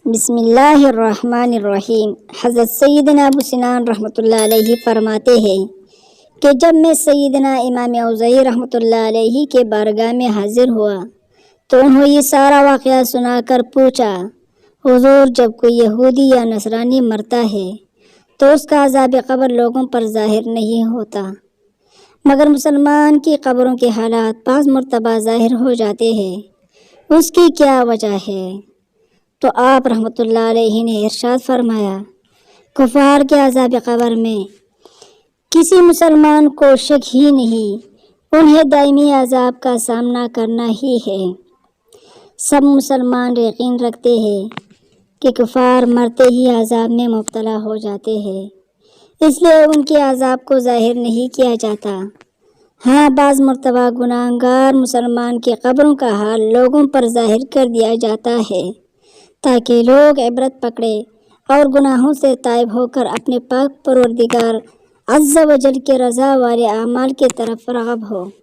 بسم اللہ الرحمن الرحیم۔ حضرت سیدنا ابو سنان رحمۃ اللہ علیہ فرماتے ہیں کہ جب میں سیدنا امام اوزاعی رحمۃ اللہ علیہ کے بارگاہ میں حاضر ہوا تو انہوں یہ سارا واقعہ سنا کر پوچھا، حضور جب کوئی یہودی یا نصرانی مرتا ہے تو اس کا عذاب قبر لوگوں پر ظاہر نہیں ہوتا، مگر مسلمان کی قبروں کے حالات بعض مرتبہ ظاہر ہو جاتے ہیں، اس کی کیا وجہ ہے؟ تو آپ رحمۃ اللہ علیہ نے ارشاد فرمایا، کفار کے عذاب قبر میں کسی مسلمان کو شک ہی نہیں، انہیں دائمی عذاب کا سامنا کرنا ہی ہے۔ سب مسلمان یقین رکھتے ہیں کہ کفار مرتے ہی عذاب میں مبتلا ہو جاتے ہیں، اس لیے ان کے عذاب کو ظاہر نہیں کیا جاتا۔ ہاں، بعض مرتبہ گناہگار مسلمان کی قبروں کا حال لوگوں پر ظاہر کر دیا جاتا ہے تاکہ لوگ عبرت پکڑے اور گناہوں سے تائب ہو کر اپنے پاک پروردگار عز و جل کے رضا والے اعمال کی طرف راغب ہو۔